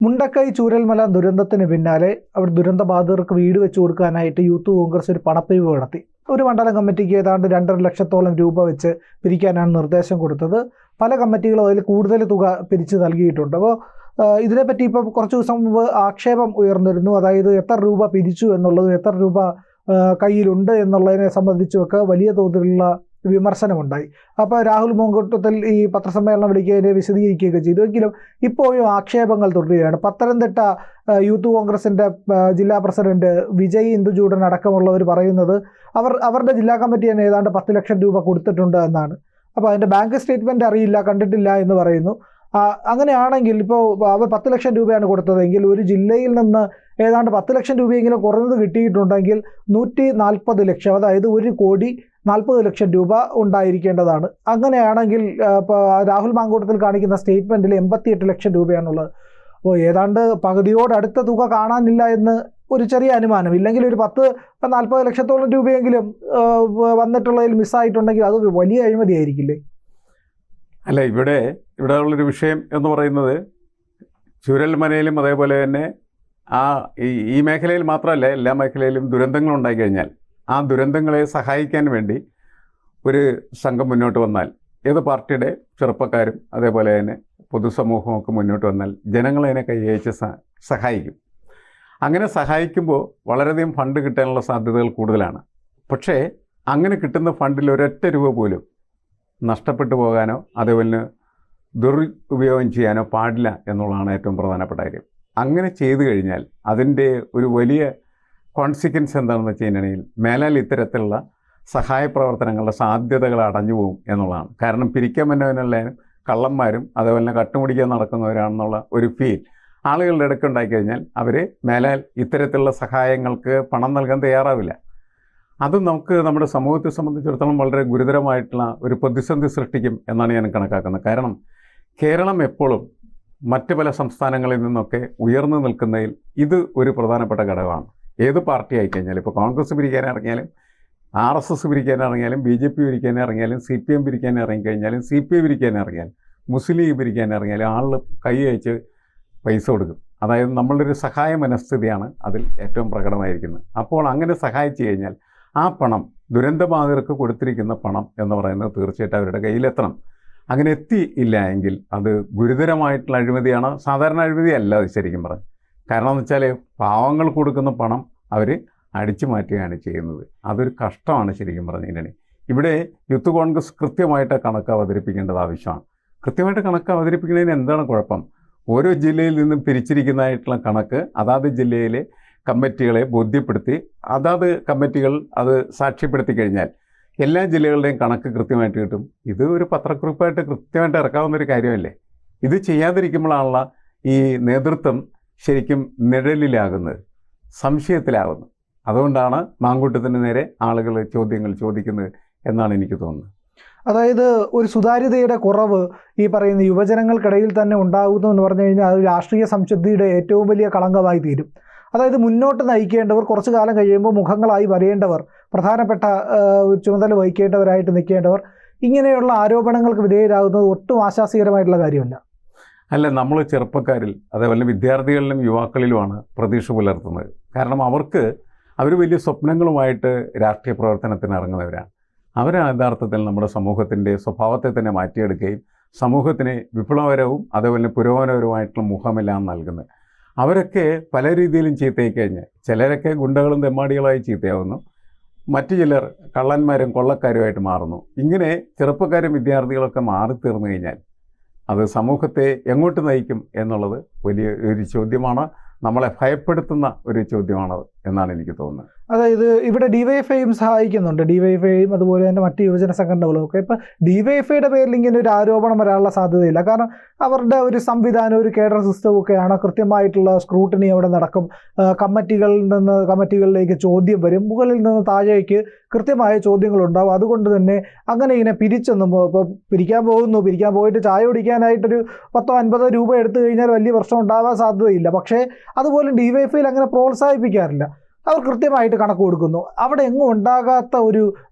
മുണ്ടക്കൈ ചൂരൽമല ദുരന്തത്തിന് പിന്നാലെ അവർ ദുരന്തബാധിതർക്ക് വീട് വെച്ചു കൊടുക്കാനായിട്ട് യൂത്ത് കോൺഗ്രസ് ഒരു പണപ്പിരിവ് നടത്തി. ഒരു മണ്ഡലം കമ്മിറ്റിക്ക് ഏതാണ്ട് 2.5 ലക്ഷത്തോളം രൂപ വെച്ച് പിരിക്കാനാണ് നിർദ്ദേശം കൊടുത്തത്. പല കമ്മിറ്റികളും അതിൽ കൂടുതൽ തുക പിരിച്ച് നൽകിയിട്ടുണ്ട്. അപ്പോൾ ഇതിനെപ്പറ്റി ഇപ്പോൾ കുറച്ച് ദിവസം മുമ്പ് ആക്ഷേപം ഉയർന്നിരുന്നു. അതായത് എത്ര രൂപ പിരിച്ചു എന്നുള്ളതും എത്ര രൂപ കയ്യിലുണ്ട് എന്നുള്ളതിനെ സംബന്ധിച്ചുമൊക്കെ വലിയ തോതിലുള്ള വിമർശനമുണ്ടായി. അപ്പോൾ രാഹുൽ മാങ്കൂട്ടത്തിൽ ഈ പത്രസമ്മേളനം വിളിക്കുകയും വിശദീകരിക്കുകയൊക്കെ ചെയ്തു. എങ്കിലും ഇപ്പോഴും ആക്ഷേപങ്ങൾ തുടരുകയാണ്. പത്തനംതിട്ട യൂത്ത് കോൺഗ്രസിൻ്റെ ജില്ലാ പ്രസിഡന്റ് വിജയ് ഇന്ദുചൂടൻ അടക്കമുള്ളവർ പറയുന്നത് അവരുടെ ജില്ലാ കമ്മിറ്റി തന്നെ ഏതാണ്ട് 10 ലക്ഷം രൂപ കൊടുത്തിട്ടുണ്ട് എന്നാണ്. അപ്പോൾ അതിൻ്റെ ബാങ്ക് സ്റ്റേറ്റ്മെൻറ്റ് അറിയില്ല, കണ്ടിട്ടില്ല എന്ന് പറയുന്നു. അങ്ങനെയാണെങ്കിൽ ഇപ്പോൾ അവർ 10 ലക്ഷം രൂപയാണ് കൊടുത്തതെങ്കിൽ ഒരു ജില്ലയിൽ നിന്ന് ഏതാണ്ട് 10 ലക്ഷം രൂപയെങ്കിലും കുറഞ്ഞത് കിട്ടിയിട്ടുണ്ടെങ്കിൽ 140 ലക്ഷം, അതായത് 1,40 ലക്ഷം രൂപ ഉണ്ടായിരിക്കേണ്ടതാണ്. അങ്ങനെയാണെങ്കിൽ രാഹുൽ മാങ്കൂട്ടത്തിൽ കാണിക്കുന്ന സ്റ്റേറ്റ്മെൻറ്റിൽ 88 ലക്ഷം രൂപയാണുള്ളത്. അപ്പോൾ ഏതാണ്ട് പകുതിയോടടുത്ത തുക കാണാനില്ല എന്ന് ഒരു ചെറിയ അനുമാനം. ഇല്ലെങ്കിൽ ഒരു 40 ലക്ഷത്തോളം രൂപയെങ്കിലും വന്നിട്ടുള്ളതിൽ മിസ്സായിട്ടുണ്ടെങ്കിൽ അത് വലിയ അഴിമതിയായിരിക്കില്ലേ? അല്ല, ഇവിടെ ഉള്ളൊരു വിഷയം എന്ന് പറയുന്നത് ചൂരൽമലയിലും അതേപോലെ തന്നെ ഈ മേഖലയിൽ മാത്രമല്ല, എല്ലാ മേഖലയിലും ദുരന്തങ്ങൾ ഉണ്ടായിക്കഴിഞ്ഞാൽ ആ ദുരന്തങ്ങളെ സഹായിക്കാൻ വേണ്ടി ഒരു സംഘം മുന്നോട്ട് വന്നാൽ, ഏത് പാർട്ടിയുടെ ചെറുപ്പക്കാരും അതേപോലെ തന്നെ പൊതുസമൂഹമൊക്കെ മുന്നോട്ട് വന്നാൽ ജനങ്ങളതിനെ കൈയച്ച് സഹായിക്കും. അങ്ങനെ സഹായിക്കുമ്പോൾ വളരെയധികം ഫണ്ട് കിട്ടാനുള്ള സാധ്യതകൾ കൂടുതലാണ്. പക്ഷേ അങ്ങനെ കിട്ടുന്ന ഫണ്ടിൽ ഒരൊറ്റ രൂപ പോലും നഷ്ടപ്പെട്ടു പോകാനോ അതേപോലെ ദുരുപയോഗം ചെയ്യാനോ പാടില്ല എന്നുള്ളതാണ് ഏറ്റവും പ്രധാനപ്പെട്ട കാര്യം. അങ്ങനെ ചെയ്തു കഴിഞ്ഞാൽ അതിൻ്റെ ഒരു വലിയ കോൺസിക്വൻസ് എന്താണെന്ന് വെച്ച് കഴിഞ്ഞിട്ടുണ്ടെങ്കിൽ മേലാൽ ഇത്തരത്തിലുള്ള സഹായ പ്രവർത്തനങ്ങളുടെ സാധ്യതകൾ അടഞ്ഞു പോകും എന്നുള്ളതാണ്. കാരണം പിരിക്കാൻ പറ്റുന്നവരെല്ലാം കള്ളന്മാരും അതേപോലെ തന്നെ കട്ടുമുടിക്കാൻ നടക്കുന്നവരാണെന്നുള്ള ഒരു ഫീൽ ആളുകളുടെ ഇടയ്ക്ക് ഉണ്ടായിക്കഴിഞ്ഞാൽ അവർ മേലാൽ ഇത്തരത്തിലുള്ള സഹായങ്ങൾക്ക് പണം നൽകാൻ തയ്യാറാവില്ല. അത് നമ്മുടെ സമൂഹത്തെ സംബന്ധിച്ചിടത്തോളം വളരെ ഗുരുതരമായിട്ടുള്ള ഒരു പ്രതിസന്ധി സൃഷ്ടിക്കും എന്നാണ് ഞാൻ കണക്കാക്കുന്നത്. കാരണം കേരളം എപ്പോഴും മറ്റ് പല സംസ്ഥാനങ്ങളിൽ നിന്നൊക്കെ ഉയർന്നു നിൽക്കുന്നതിൽ ഇത് ഒരു പ്രധാനപ്പെട്ട ഘടകമാണ്. ഏത് പാർട്ടി ആയിക്കഴിഞ്ഞാലും, ഇപ്പോൾ കോൺഗ്രസ് പിരിക്കാൻ ഇറങ്ങിയാലും, RSS പിരിക്കാൻ ഇറങ്ങിയാലും, BJP പിരിക്കാൻ ഇറങ്ങിയാലും, CPM പിരിക്കാൻ ഇറങ്ങിക്കഴിഞ്ഞാലും, CPI പിരിക്കാൻ ഇറങ്ങിയാലും, മുസ്ലിം ലീഗ് പിരിക്കാൻ ഇറങ്ങിയാലും ആൾ കൈ അയച്ച് പൈസ കൊടുക്കും. അതായത് നമ്മളുടെ ഒരു സഹായ മനസ്ഥിതിയാണ് അതിൽ ഏറ്റവും പ്രകടമായിരിക്കുന്നത്. അപ്പോൾ അങ്ങനെ സഹായിച്ചു കഴിഞ്ഞാൽ ആ പണം ദുരന്തബാധിതർക്ക് കൊടുത്തിരിക്കുന്ന പണം എന്ന് പറയുന്നത് തീർച്ചയായിട്ടും അവരുടെ കയ്യിലെത്തണം. അങ്ങനെ എത്തിയില്ല എങ്കിൽ അത് ഗുരുതരമായിട്ടുള്ള അഴിമതിയാണ്. സാധാരണ അഴിമതിയല്ല അത് ശരിക്കും പറഞ്ഞു. കാരണം എന്ന് വെച്ചാൽ പാവങ്ങൾ കൊടുക്കുന്ന പണം അവർ അടിച്ചു മാറ്റുകയാണ് ചെയ്യുന്നത്. അതൊരു കഷ്ടമാണ് ശരിക്കും പറഞ്ഞു കഴിഞ്ഞാൽ. ഇവിടെ യൂത്ത് കോൺഗ്രസ് കൃത്യമായിട്ട് കണക്ക് അവതരിപ്പിക്കേണ്ടത് ആവശ്യമാണ്. കൃത്യമായിട്ട് കണക്ക് അവതരിപ്പിക്കുന്നതിന് എന്താണ് കുഴപ്പം? ഓരോ ജില്ലയിൽ നിന്നും പിരിച്ചിരിക്കുന്നതായിട്ടുള്ള കണക്ക് അതാത് ജില്ലയിലെ കമ്മിറ്റികളെ ബോധ്യപ്പെടുത്തി അതാത് കമ്മിറ്റികൾ അത് സാക്ഷ്യപ്പെടുത്തി കഴിഞ്ഞാൽ എല്ലാ ജില്ലകളുടെയും കണക്ക് കൃത്യമായിട്ട് കിട്ടും. ഇത് ഒരു പത്രക്കുറിപ്പായിട്ട് കൃത്യമായിട്ട് ഇറക്കാവുന്നൊരു കാര്യമല്ലേ? ഇത് ചെയ്യാതിരിക്കുമ്പോഴാണുള്ള ഈ നേതൃത്വം ശരിക്കും നിഴലിലാകുന്നത്, സംശയത്തിലാകുന്നത്. അതുകൊണ്ടാണ് മാങ്കൂട്ടത്തിന് നേരെ ആളുകൾ ചോദ്യങ്ങൾ ചോദിക്കുന്നത് എന്നാണ് എനിക്ക് തോന്നുന്നത്. അതായത് ഒരു സുതാര്യതയുടെ കുറവ് ഈ പറയുന്ന യുവജനങ്ങൾക്കിടയിൽ തന്നെ ഉണ്ടാകുന്നു എന്ന് പറഞ്ഞു കഴിഞ്ഞാൽ അത് രാഷ്ട്രീയ സംശുദ്ധിയുടെ ഏറ്റവും വലിയ കളങ്കമായി തീരും. അതായത് മുന്നോട്ട് നയിക്കേണ്ടവർ കുറച്ചു കാലം കഴിയുമ്പോൾ മുഖങ്ങളായി വരേണ്ടവർ, പ്രധാനപ്പെട്ട ചുമതല വഹിക്കേണ്ടവരായിട്ട് നിൽക്കേണ്ടവർ ഇങ്ങനെയുള്ള ആരോപണങ്ങൾക്ക് വിധേയരാകുന്നത് ഒട്ടും ആശാസ്യകരമായിട്ടുള്ള കാര്യമല്ല. അല്ല, നമ്മൾ ചെറുപ്പക്കാരിൽ അതേപോലെ വിദ്യാർത്ഥികളിലും യുവാക്കളിലുമാണ് പ്രതീക്ഷ പുലർത്തുന്നത്. കാരണം അവർ വലിയ സ്വപ്നങ്ങളുമായിട്ട് രാഷ്ട്രീയ പ്രവർത്തനത്തിന് ഇറങ്ങുന്നവരാണ്. അവർ യഥാർത്ഥത്തിൽ നമ്മുടെ സമൂഹത്തിൻ്റെ സ്വഭാവത്തെ തന്നെ മാറ്റിയെടുക്കുകയും സമൂഹത്തിന് വിപ്ലവകരവും അതേപോലെ പുരോഗമനപരവുമായിട്ടുള്ള മുഖമെല്ലാം നൽകുന്നത്. അവരൊക്കെ പല രീതിയിലും ചീത്തയായി കഴിഞ്ഞാൽ ചിലരൊക്കെ ഗുണ്ടകളും തെമ്മാടികളായി ചീത്തയാവുന്നു, മറ്റു ചിലർ കള്ളന്മാരും കൊള്ളക്കാരുമായിട്ട് മാറുന്നു. ഇങ്ങനെ ചെറുപ്പക്കാരും വിദ്യാർത്ഥികളൊക്കെ മാറിത്തീർന്നു കഴിഞ്ഞാൽ അത് സമൂഹത്തെ എങ്ങോട്ട് നയിക്കും എന്നുള്ളത് വലിയ ഒരു ചോദ്യമാണ്. നമ്മളെ ഭയപ്പെടുത്തുന്ന ഒരു ചോദ്യമാണത് എന്നാണ് എനിക്ക് തോന്നുന്നത്. അതായത് ഇവിടെ ഡിവൈഎഫ്ഐയും സഹായിക്കുന്നുണ്ട്. ഡിവൈഎഫ്ഐയും അതുപോലെ തന്നെ മറ്റ് യുവജന സംഘടനകളും ഒക്കെ. ഇപ്പം ഡിവൈഎഫ്ഐയുടെ പേരിൽ ഇങ്ങനെ ഒരു ആരോപണം വരാനുള്ള സാധ്യതയില്ല. കാരണം അവരുടെ ഒരു സംവിധാനം, ഒരു കേഡർ സിസ്റ്റം ഒക്കെയാണ്. കൃത്യമായിട്ടുള്ള സ്ക്രൂട്ടിനി അവിടെ നടക്കും. കമ്മിറ്റികളിലേക്ക് ചോദ്യം വരും. മുകളിൽ നിന്ന് താഴേക്ക് കൃത്യമായ ചോദ്യങ്ങളുണ്ടാവും. അതുകൊണ്ട് തന്നെ അങ്ങനെ ഇങ്ങനെ പിരിച്ചൊന്നും ഇപ്പോൾ പിരിക്കാൻ പോയിട്ട് ചായ കുടിക്കാനായിട്ടൊരു 10-50 രൂപ എടുത്തു കഴിഞ്ഞാൽ വലിയ പ്രശ്നം ഉണ്ടാവാൻ സാധ്യതയില്ല. പക്ഷേ അതുപോലെ ഡിവൈഎഫ്ഐയിൽ അങ്ങനെ പ്രോത്സാഹിപ്പിക്കാറില്ല. അവർ കൃത്യമായിട്ട് കണക്ക് കൊടുക്കുന്നു. അവിടെ എങ്ങും ഉണ്ടാകാത്ത ഒരു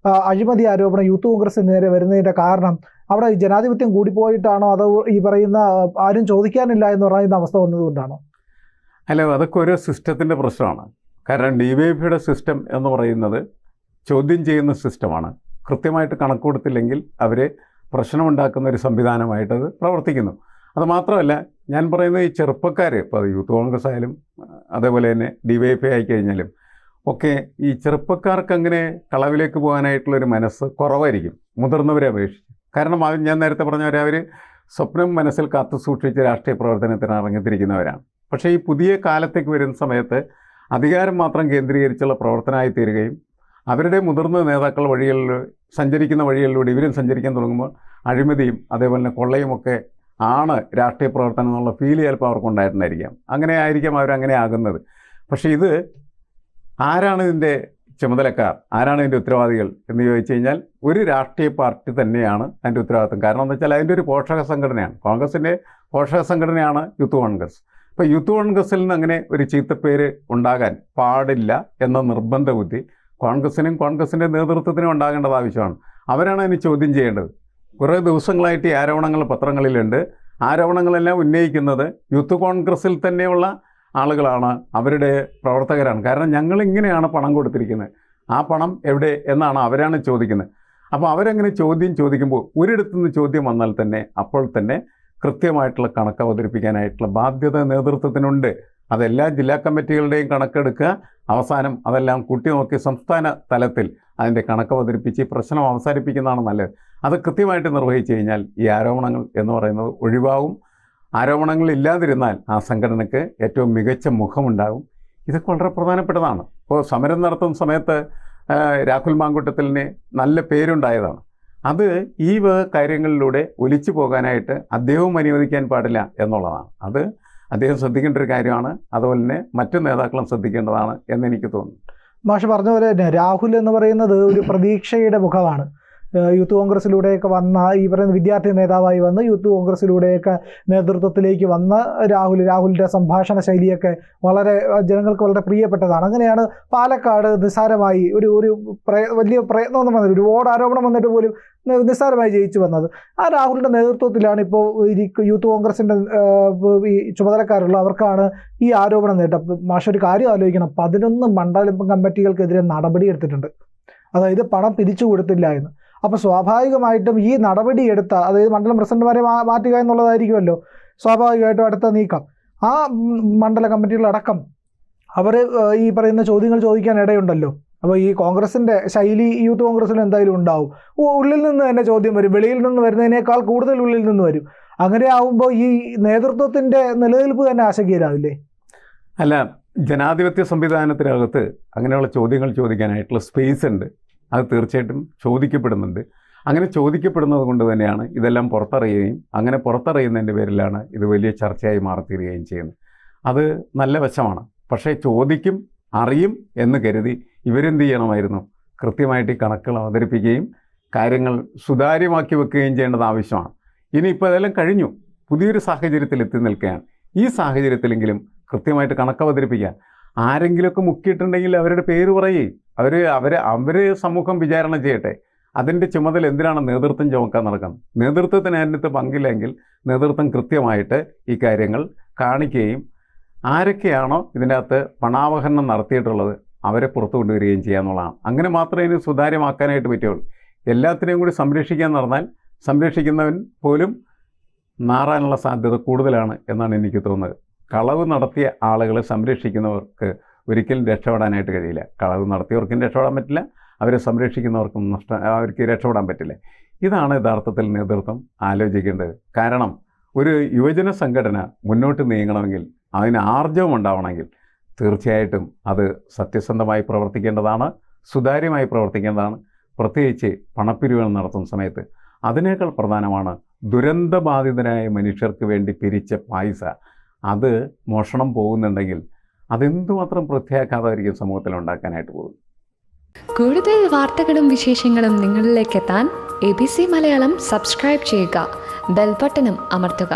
അഴിമതി ആരോപണം യൂത്ത് കോൺഗ്രസിന് നേരെ വരുന്നതിൻ്റെ കാരണം അവിടെ ജനാധിപത്യം കൂടിപ്പോയിട്ടാണോ അതോ ഈ പറയുന്ന ആരും ചോദിക്കാനില്ല എന്ന് പറയുന്ന അവസ്ഥ വന്നതുകൊണ്ടാണോ? അല്ല, അതൊക്കെ ഓരോ സിസ്റ്റത്തിൻ്റെ പ്രശ്നമാണ്. കാരണം DYFIയുടെ സിസ്റ്റം എന്ന് പറയുന്നത് ചോദ്യം ചെയ്യുന്ന സിസ്റ്റമാണ്. കൃത്യമായിട്ട് കണക്ക് കൊടുത്തില്ലെങ്കിൽ അവർ പ്രശ്നമുണ്ടാക്കുന്ന ഒരു സംവിധാനമായിട്ടത് പ്രവർത്തിക്കുന്നു. അതുമാത്രമല്ല, ഞാൻ പറയുന്നത് ഈ ചെറുപ്പക്കാർ, ഇപ്പോൾ യൂത്ത് കോൺഗ്രസ് ആയാലും അതേപോലെ തന്നെ DYFI ആയിക്കഴിഞ്ഞാലും ഒക്കെ ഈ ചെറുപ്പക്കാർക്ക് അങ്ങനെ കളവിലേക്ക് പോകാനായിട്ടുള്ളൊരു മനസ്സ് കുറവായിരിക്കും മുതിർന്നവരെ അപേക്ഷിച്ച്. കാരണം ഞാൻ നേരത്തെ പറഞ്ഞവരെ അവർ സ്വപ്നം മനസ്സിൽ കാത്തു സൂക്ഷിച്ച് രാഷ്ട്രീയ പ്രവർത്തനത്തിന് ഇറങ്ങിത്തിരിക്കുന്നവരാണ്. പക്ഷേ ഈ പുതിയ കാലത്തേക്ക് വരുന്ന സമയത്ത് അധികാരം മാത്രം കേന്ദ്രീകരിച്ചുള്ള പ്രവർത്തനമായി തീരുകയും അവരുടെ മുതിർന്ന നേതാക്കൾ സഞ്ചരിക്കുന്ന വഴികളിലൂടെ ഇവരും സഞ്ചരിക്കാൻ തുടങ്ങുമ്പോൾ അഴിമതിയും അതേപോലെ തന്നെ കൊള്ളയുമൊക്കെ ആണ് രാഷ്ട്രീയ പ്രവർത്തനം എന്നുള്ള ഫീൽ ചിലപ്പോൾ അവർക്കുണ്ടായിട്ടുണ്ടായിരിക്കാം. അങ്ങനെ ആയിരിക്കാം അവരങ്ങനെ ആകുന്നത്. പക്ഷേ ഇത് ആരാണ് ഇതിൻ്റെ ചുമതലക്കാർ, ആരാണ് ഇതിൻ്റെ ഉത്തരവാദികൾ എന്ന് ചോദിച്ചു കഴിഞ്ഞാൽ ഒരു രാഷ്ട്രീയ പാർട്ടി തന്നെയാണ് അതിൻ്റെ ഉത്തരവാദിത്വം. കാരണം എന്താ വെച്ചാൽ അതിൻ്റെ ഒരു പോഷക സംഘടനയാണ്. കോൺഗ്രസിൻ്റെ പോഷക സംഘടനയാണ് യൂത്ത് കോൺഗ്രസ്. അപ്പോൾ യൂത്ത് കോൺഗ്രസിൽ നിന്ന് അങ്ങനെ ഒരു ചീത്തപ്പേര് ഉണ്ടാകാൻ പാടില്ല എന്ന നിർബന്ധ ബുദ്ധി കോൺഗ്രസിനും കോൺഗ്രസിൻ്റെ നേതൃത്വത്തിനും ഉണ്ടാകേണ്ടത് ആവശ്യമാണ്. അവരാണ് അതിന് ചോദ്യം ചെയ്യേണ്ടത്. കുറേ ദിവസങ്ങളായിട്ട് ഈ ആരോപണങ്ങൾ പത്രങ്ങളിലുണ്ട്. ആരോപണങ്ങളെല്ലാം ഉന്നയിക്കുന്നത് യൂത്ത് കോൺഗ്രസിൽ തന്നെയുള്ള ആളുകളാണ്, അവരുടെ പ്രവർത്തകരാണ്. കാരണം ഞങ്ങളിങ്ങനെയാണ് പണം കൊടുത്തിരിക്കുന്നത്, ആ പണം എവിടെ എന്നാണ് അവരാണ് ചോദിക്കുന്നത്. അപ്പോൾ അവരങ്ങനെ ചോദിക്കുമ്പോൾ ഒരിടത്തുനിന്ന് ചോദ്യം വന്നാൽ തന്നെ അപ്പോൾ തന്നെ കൃത്യമായിട്ടുള്ള കണക്ക് അവതരിപ്പിക്കാനായിട്ടുള്ള ബാധ്യത നേതൃത്വത്തിനുണ്ട്. അതെല്ലാ ജില്ലാ കമ്മിറ്റികളുടെയും കണക്കെടുക്കുക, അവസാനം അതെല്ലാം കൂട്ടി നോക്കി സംസ്ഥാന തലത്തിൽ അതിൻ്റെ കണക്ക് അവതരിപ്പിച്ച് ഈ പ്രശ്നം അവസാനിപ്പിക്കുന്നതാണ് നല്ലത്. അത് കൃത്യമായിട്ട് നിർവഹിച്ചു കഴിഞ്ഞാൽ ഈ ആരോപണങ്ങൾ എന്ന് പറയുന്നത് ഒഴിവാകും. ആരോപണങ്ങൾ ഇല്ലാതിരുന്നാൽ ആ സംഘടനയ്ക്ക് ഏറ്റവും മികച്ച മുഖമുണ്ടാകും. ഇതൊക്കെ വളരെ പ്രധാനപ്പെട്ടതാണ്. ഇപ്പോൾ സമരം നടത്തുന്ന സമയത്ത് രാഹുൽ മാങ്കൂട്ടത്തിലിന് നല്ല പേരുണ്ടായതാണ്. അത് ഈ കാര്യങ്ങളിലൂടെ ഒലിച്ചു പോകാനായിട്ട് അദ്ദേഹവും അനുവദിക്കാൻ പാടില്ല എന്നുള്ളതാണ്. അത് അദ്ദേഹം ശ്രദ്ധിക്കേണ്ട ഒരു കാര്യമാണ്. അതുപോലെ തന്നെ മറ്റു നേതാക്കളും ശ്രദ്ധിക്കേണ്ടതാണ് എന്നെനിക്ക് തോന്നുന്നു. മാഷ് പറഞ്ഞ പോലെ തന്നെ രാഹുൽ എന്ന് പറയുന്നത് ഒരു പ്രതീക്ഷയുടെ മുഖമാണ്. യൂത്ത് കോൺഗ്രസിലൂടെയൊക്കെ വന്ന ഈ പറയുന്ന വിദ്യാർത്ഥി നേതാവായി വന്ന് യൂത്ത് കോൺഗ്രസിലൂടെയൊക്കെ നേതൃത്വത്തിലേക്ക് വന്ന രാഹുലിൻ്റെ സംഭാഷണ ശൈലിയൊക്കെ ജനങ്ങൾക്ക് വളരെ പ്രിയപ്പെട്ടതാണ്. അങ്ങനെയാണ് പാലക്കാട് നിസ്സാരമായി ഒരു വലിയ പ്രയത്നമൊന്നും വന്നില്ല, ഒരുപാട് ആരോപണം വന്നിട്ട് പോലും നിസ്സാരമായി ജയിച്ചു വന്നത്. ആ രാഹുലിൻ്റെ നേതൃത്വത്തിലാണ് ഇപ്പോൾ യൂത്ത് കോൺഗ്രസിൻ്റെ ഈ ചുമതലക്കാരുള്ള അവർക്കാണ് ഈ ആരോപണം നേട്ടം. മാഷ് ഒരു കാര്യം ആലോചിക്കണം, 11 മണ്ഡലം കമ്മിറ്റികൾക്കെതിരെ നടപടിയെടുത്തിട്ടുണ്ട്. അതായത് പണം പിരിച്ചു കൊടുത്തില്ല എന്ന്. അപ്പോൾ സ്വാഭാവികമായിട്ടും ഈ നടപടിയെടുത്ത, അതായത് മണ്ഡലം പ്രസിഡന്റുമാരെ മാറ്റുക എന്നുള്ളതായിരിക്കുമല്ലോ സ്വാഭാവികമായിട്ടും അടുത്ത നീക്കം. ആ മണ്ഡല കമ്മിറ്റികളടക്കം അവർ ഈ പറയുന്ന ചോദ്യങ്ങൾ ചോദിക്കാൻ ഇടയുണ്ടല്ലോ. അപ്പോൾ ഈ കോൺഗ്രസിൻ്റെ ശൈലി യൂത്ത് കോൺഗ്രസിൽ എന്തായാലും ഉണ്ടാവും. ഉള്ളിൽ നിന്ന് തന്നെ ചോദ്യം വരും, വെളിയിൽ നിന്ന് വരുന്നതിനേക്കാൾ കൂടുതൽ ഉള്ളിൽ നിന്ന് വരും. അങ്ങനെ ആവുമ്പോൾ ഈ നേതൃത്വത്തിൻ്റെ നിലനിൽപ്പ് തന്നെ ആശങ്കയിലാവില്ലേ? അല്ല, ജനാധിപത്യ സംവിധാനത്തിനകത്ത് അങ്ങനെയുള്ള ചോദ്യങ്ങൾ ചോദിക്കാനായിട്ടുള്ള സ്പേസ് ഉണ്ട്. അത് തീർച്ചയായിട്ടും ചോദിക്കപ്പെടുന്നുണ്ട്. അങ്ങനെ ചോദിക്കപ്പെടുന്നത് കൊണ്ട് തന്നെയാണ് ഇതെല്ലാം പുറത്തറിയുകയും അങ്ങനെ പുറത്തറിയുന്നതിൻ്റെ പേരിലാണ് ഇത് വലിയ ചർച്ചയായി മാറിത്തീരുകയും ചെയ്യുന്നത്. അത് നല്ല വശമാണ്. പക്ഷേ ചോദിക്കും, അറിയും എന്ന് കരുതി ഇവരെന്ത് ചെയ്യണമായിരുന്നു? കൃത്യമായിട്ട് ഈ കണക്കുകൾ അവതരിപ്പിക്കുകയും കാര്യങ്ങൾ സുതാര്യമാക്കി വെക്കുകയും ചെയ്യേണ്ടത് ആവശ്യമാണ്. ഇനിയിപ്പോൾ ഇതെല്ലാം കഴിഞ്ഞു, പുതിയൊരു സാഹചര്യത്തിൽ എത്തി നിൽക്കുകയാണ്. ഈ സാഹചര്യത്തിലെങ്കിലും കൃത്യമായിട്ട് കണക്ക് അവതരിപ്പിക്കുക. ആരെങ്കിലുമൊക്കെ മുക്കിയിട്ടുണ്ടെങ്കിൽ അവരുടെ പേര് പറയുകയും അവർ സമൂഹം വിചാരണ ചെയ്യട്ടെ. അതിൻ്റെ ചുമതല എന്തിനാണ് നേതൃത്വം ചുമക്കാൻ നടക്കുന്നത്? നേതൃത്വത്തിന് അതിനകത്ത് പങ്കില്ലെങ്കിൽ നേതൃത്വം കൃത്യമായിട്ട് ഈ കാര്യങ്ങൾ കാണിക്കുകയും ആരൊക്കെയാണോ ഇതിനകത്ത് പണാവഹരണം നടത്തിയിട്ടുള്ളത് അവരെ പുറത്തു കൊണ്ടുവരികയും ചെയ്യുക എന്നുള്ളതാണ്. അങ്ങനെ മാത്രമേ ഇതിന് സുതാര്യമാക്കാനായിട്ട് പറ്റുള്ളൂ. എല്ലാത്തിനെയും കൂടി സംരക്ഷിക്കാൻ നടന്നാൽ സംരക്ഷിക്കുന്നവൻ പോലും മാറാനുള്ള സാധ്യത കൂടുതലാണ് എന്നാണ് എനിക്ക് തോന്നുന്നത്. കളവ് നടത്തിയ ആളുകളെ സംരക്ഷിക്കുന്നവർക്ക് ഒരിക്കലും രക്ഷപ്പെടാനായിട്ട് കഴിയില്ല. കളവ് നടത്തിയവർക്കും രക്ഷപ്പെടാൻ പറ്റില്ല, അവരെ സംരക്ഷിക്കുന്നവർക്കും അവർക്ക് രക്ഷപ്പെടാൻ പറ്റില്ല. ഇതാണ് യഥാർത്ഥത്തിൽ നേതൃത്വം ആലോചിക്കേണ്ടത്. കാരണം ഒരു യുവജന സംഘടന മുന്നോട്ട് നീങ്ങണമെങ്കിൽ, അതിന് ആർജവം ഉണ്ടാവണമെങ്കിൽ തീർച്ചയായിട്ടും അത് സത്യസന്ധമായി പ്രവർത്തിക്കേണ്ടതാണ്, സുതാര്യമായി പ്രവർത്തിക്കേണ്ടതാണ്. പ്രത്യേകിച്ച് പണപ്പിരിവുകൾ നടത്തുന്ന സമയത്ത് അതിനേക്കാൾ പ്രധാനമാണ് ദുരന്തബാധിതരായ മനുഷ്യർക്ക് വേണ്ടി പിരിച്ച പൈസ അത് മോഷണം പോകുന്നുണ്ടെങ്കിൽ അതെന്തുമാത്രം പ്രത്യാഘാതമായിരിക്കും സമൂഹത്തിൽ ഉണ്ടാക്കാനായിട്ട് പോകും. കൂടുതൽ വാർത്തകളും വിശേഷങ്ങളും നിങ്ങളിലേക്ക് എത്താൻ ABC മലയാളം സബ്സ്ക്രൈബ് ചെയ്യുക, ബെൽ ബട്ടണും അമർത്തുക.